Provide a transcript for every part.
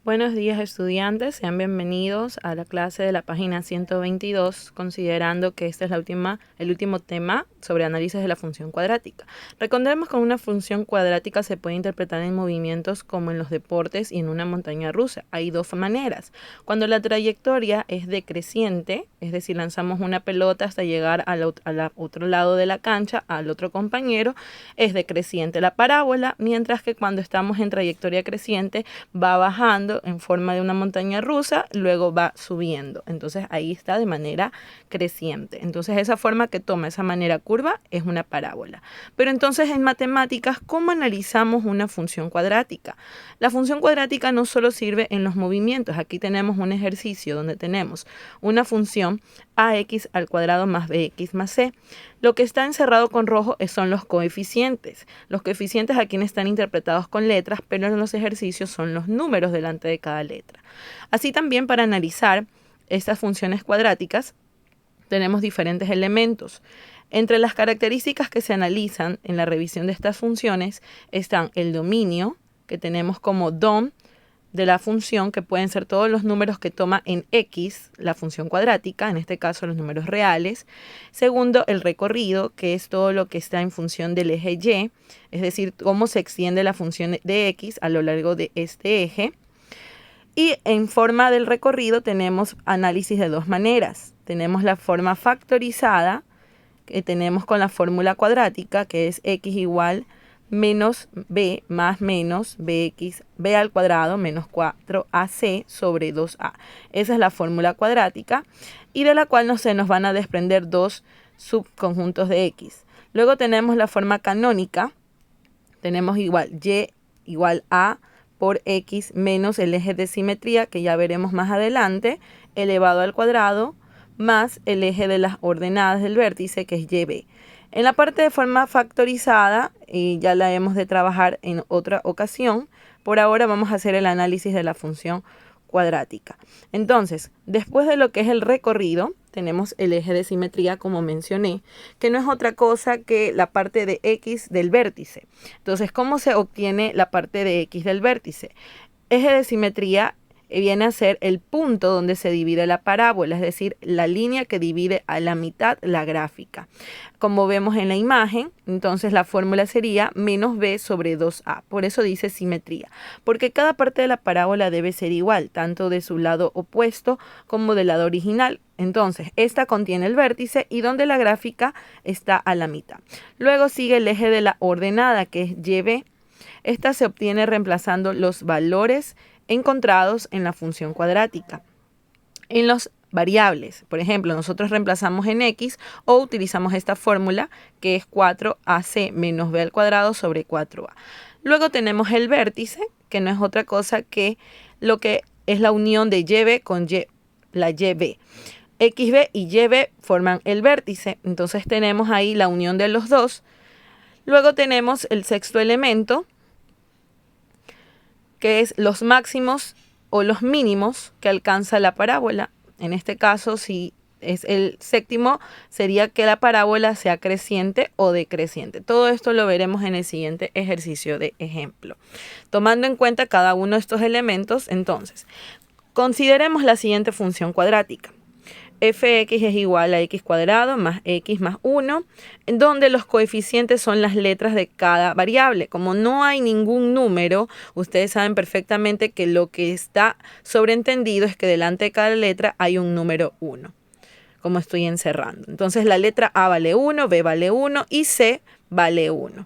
Buenos días, estudiantes, sean bienvenidos a la clase de la página 122, considerando que este es el último tema sobre análisis de la función cuadrática. Recordemos que una función cuadrática se puede interpretar en movimientos como en los deportes y en una montaña rusa. Hay dos maneras. Cuando la trayectoria es decreciente, es decir, lanzamos una pelota hasta llegar al otro lado de la cancha, al otro compañero, es decreciente la parábola, mientras que cuando estamos en trayectoria creciente va bajando en forma de una montaña rusa, luego va subiendo. Entonces ahí está de manera creciente. Entonces esa forma que toma esa manera curva es una parábola. Pero entonces en matemáticas, ¿cómo analizamos una función cuadrática? La función cuadrática no solo sirve en los movimientos. Aquí tenemos un ejercicio donde tenemos una función ax al cuadrado más bx más c. Lo que está encerrado con rojo son los coeficientes. Los coeficientes aquí están interpretados con letras, pero en los ejercicios son los números delante de cada letra. Así también para analizar estas funciones cuadráticas tenemos diferentes elementos. Entre las características que se analizan en la revisión de estas funciones están el dominio, que tenemos como dom de la función, que pueden ser todos los números que toma en x, la función cuadrática, en este caso los números reales. Segundo, el recorrido, que es todo lo que está en función del eje y, es decir, cómo se extiende la función de x a lo largo de este eje. Y en forma del recorrido tenemos análisis de dos maneras. Tenemos la forma factorizada, que tenemos con la fórmula cuadrática, que es x igual menos b más menos bx, b al cuadrado menos 4ac sobre 2a. Esa es la fórmula cuadrática y de la cual nos van a desprender dos subconjuntos de x. Luego tenemos la forma canónica, tenemos igual y igual a por x menos el eje de simetría, que ya veremos más adelante, elevado al cuadrado, más el eje de las ordenadas del vértice, que es YB. En la parte de forma factorizada, ya la hemos de trabajar en otra ocasión. Por ahora vamos a hacer el análisis de la función cuadrática. Entonces, después de lo que es el recorrido, tenemos el eje de simetría, como mencioné, que no es otra cosa que la parte de x del vértice. Entonces, ¿cómo se obtiene la parte de x del vértice? Eje de simetría viene a ser el punto donde se divide la parábola, es decir, la línea que divide a la mitad la gráfica. Como vemos en la imagen, entonces la fórmula sería menos b sobre 2a. Por eso dice simetría, porque cada parte de la parábola debe ser igual, tanto de su lado opuesto como del lado original. Entonces, esta contiene el vértice y donde la gráfica está a la mitad. Luego sigue el eje de la ordenada, que es YB. Esta se obtiene reemplazando los valores encontrados en la función cuadrática. En los variables, por ejemplo, nosotros reemplazamos en x o utilizamos esta fórmula, que es 4ac menos b al cuadrado sobre 4a. Luego tenemos el vértice, que no es otra cosa que lo que es la unión de YB con la YB. XB y YB forman el vértice, entonces tenemos ahí la unión de los dos. Luego tenemos el sexto elemento, que es los máximos o los mínimos que alcanza la parábola. En este caso, si es el séptimo, sería que la parábola sea creciente o decreciente. Todo esto lo veremos en el siguiente ejercicio de ejemplo. Tomando en cuenta cada uno de estos elementos, entonces, consideremos la siguiente función cuadrática. Fx es igual a x cuadrado más x más 1, en donde los coeficientes son las letras de cada variable. Como no hay ningún número, ustedes saben perfectamente que lo que está sobreentendido es que delante de cada letra hay un número 1, como estoy encerrando. Entonces la letra A vale 1, B vale 1 y C vale 1.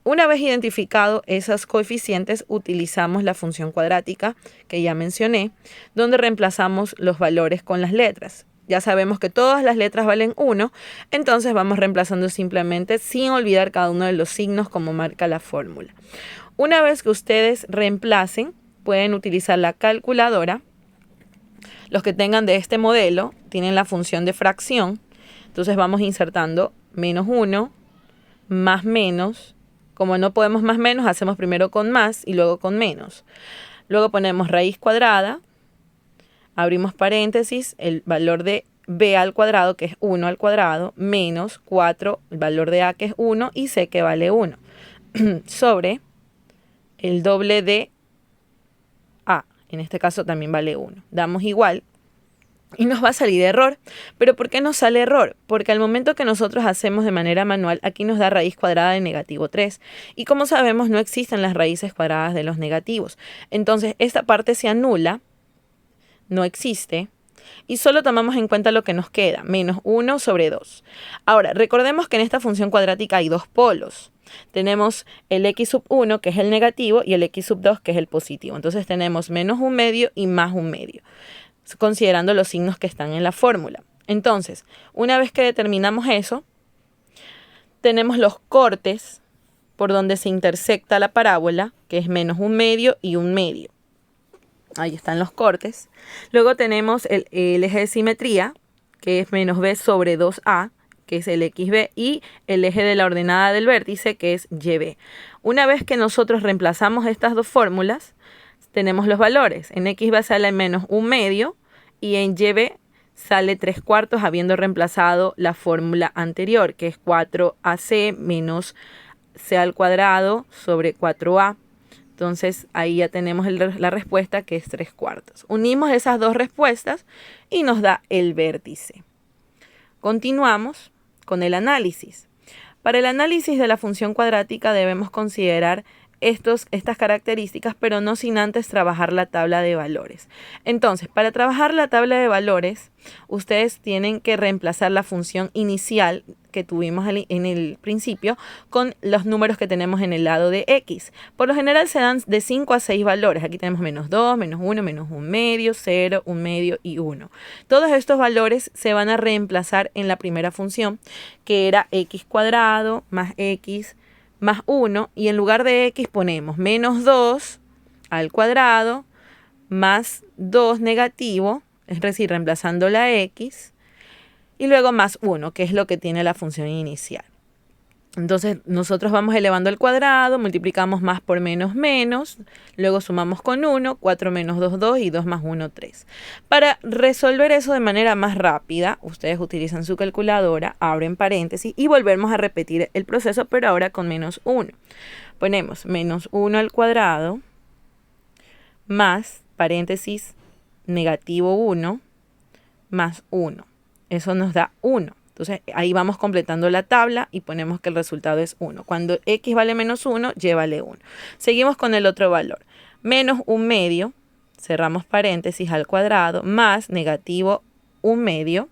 Una vez identificado esos coeficientes, utilizamos la función cuadrática que ya mencioné, donde reemplazamos los valores con las letras. Ya sabemos que todas las letras valen 1, entonces vamos reemplazando simplemente sin olvidar cada uno de los signos como marca la fórmula. Una vez que ustedes reemplacen, pueden utilizar la calculadora. Los que tengan de este modelo tienen la función de fracción, entonces vamos insertando menos 1, más menos. Como no podemos más menos, hacemos primero con más y luego con menos. Luego ponemos raíz cuadrada, abrimos paréntesis, el valor de b al cuadrado, que es 1 al cuadrado, menos 4, el valor de a, que es 1, y c, que vale 1, sobre el doble de En este caso también vale 1. Damos igual y nos va a salir error. ¿Pero por qué nos sale error? Porque al momento que nosotros hacemos de manera manual, aquí nos da raíz cuadrada de negativo 3. Y como sabemos, no existen las raíces cuadradas de los negativos. Entonces, esta parte se anula, no existe. Y solo tomamos en cuenta lo que nos queda, menos 1 sobre 2. Ahora, recordemos que en esta función cuadrática hay dos polos. Tenemos el x sub 1, que es el negativo, y el x sub 2, que es el positivo. Entonces tenemos menos 1/2 y más 1/2, considerando los signos que están en la fórmula. Entonces, una vez que determinamos eso, tenemos los cortes por donde se intersecta la parábola, que es menos 1/2 y 1/2. Ahí están los cortes. Luego tenemos el eje de simetría, que es menos b sobre 2a, que es el xb, y el eje de la ordenada del vértice, que es yb. Una vez que nosotros reemplazamos estas dos fórmulas, tenemos los valores. En xb sale menos 1/2 y en yb sale 3/4, habiendo reemplazado la fórmula anterior, que es 4ac menos c al cuadrado sobre 4a. Entonces ahí ya tenemos la respuesta, que es 3/4. Unimos esas dos respuestas y nos da el vértice. Continuamos con el análisis. Para el análisis de la función cuadrática debemos considerar estas características, pero no sin antes trabajar la tabla de valores. Entonces, para trabajar la tabla de valores, ustedes tienen que reemplazar la función inicial que tuvimos en el principio con los números que tenemos en el lado de x. Por lo general se dan de 5 a 6 valores. Aquí tenemos menos 2, menos 1, menos 1/2, 0, 1/2 y 1. Todos estos valores se van a reemplazar en la primera función, que era x cuadrado más x más 1, y en lugar de x ponemos menos 2 al cuadrado más 2 negativo, es decir, reemplazando la x, y luego más 1, que es lo que tiene la función inicial. Entonces nosotros vamos elevando al cuadrado, multiplicamos más por menos menos, luego sumamos con 1, 4 menos 2, 2 y 2 más 1, 3. Para resolver eso de manera más rápida, ustedes utilizan su calculadora, abren paréntesis y volvemos a repetir el proceso, pero ahora con menos 1. Ponemos menos 1 al cuadrado más, paréntesis, negativo 1 más 1. Eso nos da 1. Entonces ahí vamos completando la tabla y ponemos que el resultado es 1. Cuando x vale menos 1, y vale 1. Seguimos con el otro valor. Menos 1/2, cerramos paréntesis, al cuadrado, más negativo 1/2,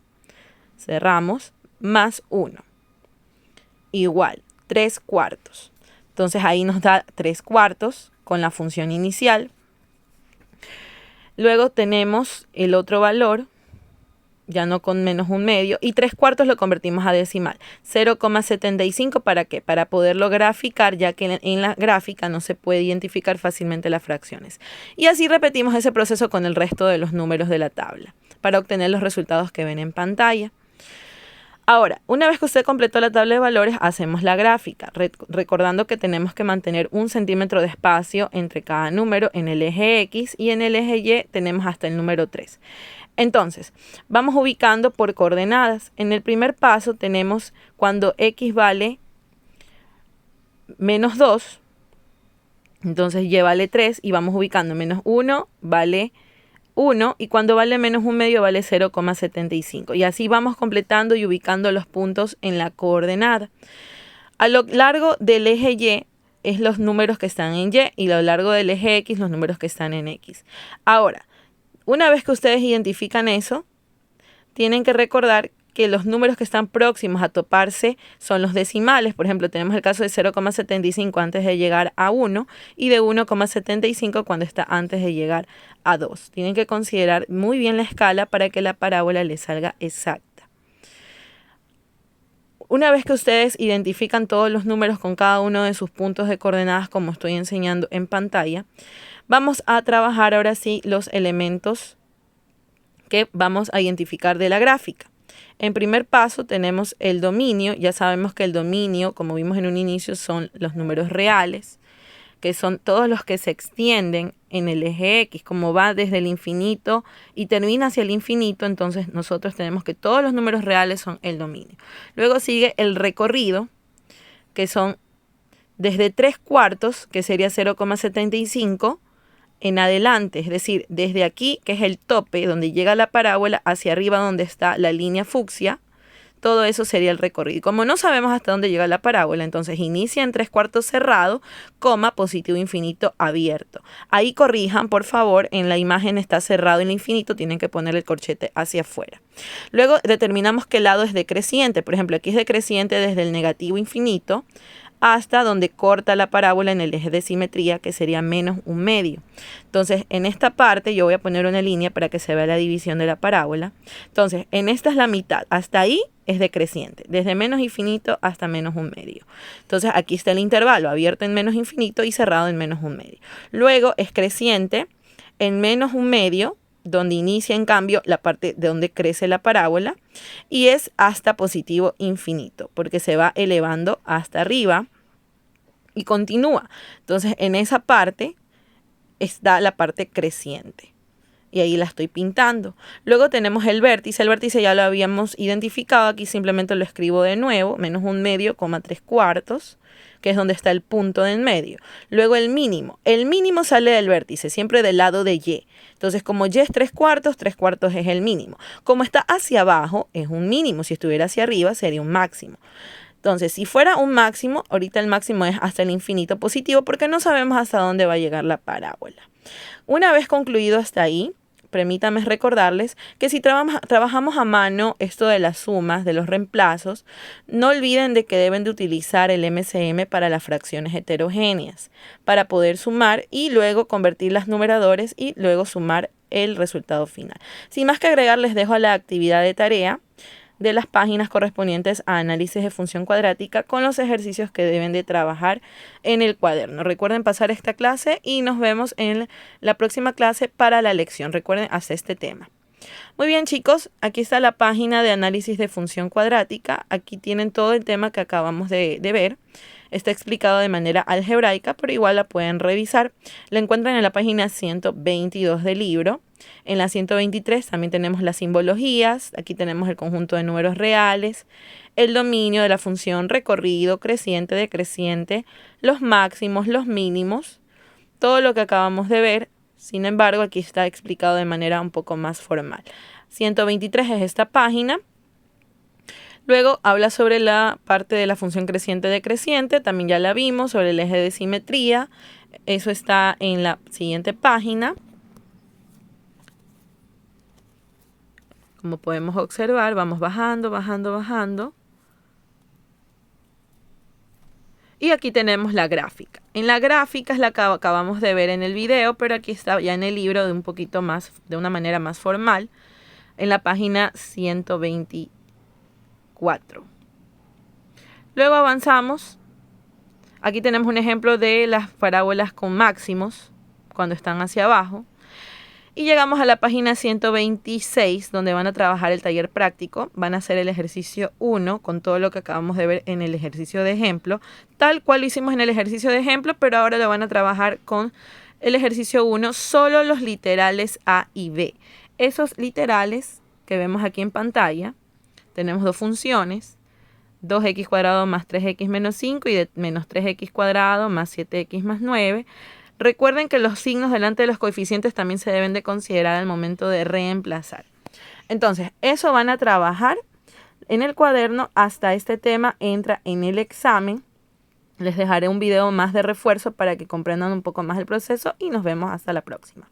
cerramos, más 1. Igual, 3/4. Entonces ahí nos da 3/4 con la función inicial. Luego tenemos el otro valor, ya no con menos 1/2, y 3/4 lo convertimos a decimal. 0,75, ¿para qué? Para poderlo graficar, ya que en la gráfica no se puede identificar fácilmente las fracciones. Y así repetimos ese proceso con el resto de los números de la tabla, para obtener los resultados que ven en pantalla. Ahora, una vez que usted completó la tabla de valores, hacemos la gráfica, recordando que tenemos que mantener 1 centímetro de espacio entre cada número en el eje X, y en el eje Y tenemos hasta el número 3. Entonces, vamos ubicando por coordenadas. En el primer paso tenemos cuando x vale menos 2, entonces y vale 3, y vamos ubicando menos 1 vale 1, y cuando vale menos 1/2 vale 0,75. Y así vamos completando y ubicando los puntos en la coordenada. A lo largo del eje Y es los números que están en Y, y a lo largo del eje X los números que están en X. Ahora, una vez que ustedes identifican eso, tienen que recordar que los números que están próximos a toparse son los decimales. Por ejemplo, tenemos el caso de 0,75 antes de llegar a 1 y de 1,75 cuando está antes de llegar a 2. Tienen que considerar muy bien la escala para que la parábola les salga exacta. Una vez que ustedes identifican todos los números con cada uno de sus puntos de coordenadas, como estoy enseñando en pantalla, vamos a trabajar ahora sí los elementos que vamos a identificar de la gráfica. En primer paso tenemos el dominio. Ya sabemos que el dominio, como vimos en un inicio, son los números reales, que son todos los que se extienden en el eje X. Como va desde el infinito y termina hacia el infinito, entonces nosotros tenemos que todos los números reales son el dominio. Luego sigue el recorrido, que son desde 3/4, que sería 0,75, en adelante, es decir, desde aquí, que es el tope, donde llega la parábola, hacia arriba donde está la línea fucsia, todo eso sería el recorrido. Y como no sabemos hasta dónde llega la parábola, entonces inicia en 3/4 cerrado, coma, positivo infinito abierto. Ahí corrijan, por favor, en la imagen está cerrado el infinito, tienen que poner el corchete hacia afuera. Luego determinamos qué lado es decreciente. Por ejemplo, aquí es decreciente desde el negativo infinito hasta donde corta la parábola en el eje de simetría, que sería -1/2. Entonces, en esta parte yo voy a poner una línea para que se vea la división de la parábola. Entonces, en esta es la mitad. Hasta ahí es decreciente, desde menos infinito hasta -1/2. Entonces, aquí está el intervalo, abierto en menos infinito y cerrado en -1/2. Luego es creciente en -1/2, donde inicia en cambio la parte de donde crece la parábola, y es hasta positivo infinito, porque se va elevando hasta arriba y continúa. Entonces en esa parte está la parte creciente. Y ahí la estoy pintando. Luego tenemos el vértice. El vértice ya lo habíamos identificado. Aquí simplemente lo escribo de nuevo. -1/2, 3/4, que es donde está el punto de en medio. Luego el mínimo. El mínimo sale del vértice, siempre del lado de Y. Entonces, como Y es 3/4, 3/4 es el mínimo. Como está hacia abajo, es un mínimo. Si estuviera hacia arriba, sería un máximo. Entonces, si fuera un máximo, ahorita el máximo es hasta el infinito positivo, porque no sabemos hasta dónde va a llegar la parábola. Una vez concluido hasta ahí, permítanme recordarles que si trabajamos a mano esto de las sumas, de los reemplazos, no olviden de que deben de utilizar el MCM para las fracciones heterogéneas, para poder sumar y luego convertir los numeradores y luego sumar el resultado final. Sin más que agregar, les dejo la actividad de tarea de las páginas correspondientes a análisis de función cuadrática con los ejercicios que deben de trabajar en el cuaderno. Recuerden pasar esta clase y nos vemos en la próxima clase para la lección. Recuerden hacer este tema. Muy bien, chicos, aquí está la página de análisis de función cuadrática. Aquí tienen todo el tema que acabamos de ver. Está explicado de manera algebraica, pero igual la pueden revisar. La encuentran en la página 122 del libro. En la 123 también tenemos las simbologías. Aquí tenemos el conjunto de números reales, el dominio de la función recorrido, creciente, decreciente, los máximos, los mínimos, todo lo que acabamos de ver. Sin embargo, aquí está explicado de manera un poco más formal. 123 es esta página. Luego habla sobre la parte de la función creciente-decreciente, también ya la vimos, sobre el eje de simetría. Eso está en la siguiente página. Como podemos observar, vamos bajando, bajando, bajando. Y aquí tenemos la gráfica. En la gráfica es la que acabamos de ver en el video, pero aquí está ya en el libro de una manera más formal, en la página 124. Luego avanzamos. Aquí tenemos un ejemplo de las parábolas con máximos cuando están hacia abajo. Y llegamos a la página 126, donde van a trabajar el taller práctico. Van a hacer el ejercicio 1 con todo lo que acabamos de ver en el ejercicio de ejemplo, tal cual lo hicimos en el ejercicio de ejemplo, pero ahora lo van a trabajar con el ejercicio 1, solo los literales A y B. Esos literales que vemos aquí en pantalla, tenemos dos funciones, 2x² más 3x menos 5 y de menos 3x² más 7x más 9. Recuerden que los signos delante de los coeficientes también se deben de considerar al momento de reemplazar. Entonces, eso van a trabajar en el cuaderno hasta este tema entra en el examen. Les dejaré un video más de refuerzo para que comprendan un poco más el proceso y nos vemos hasta la próxima.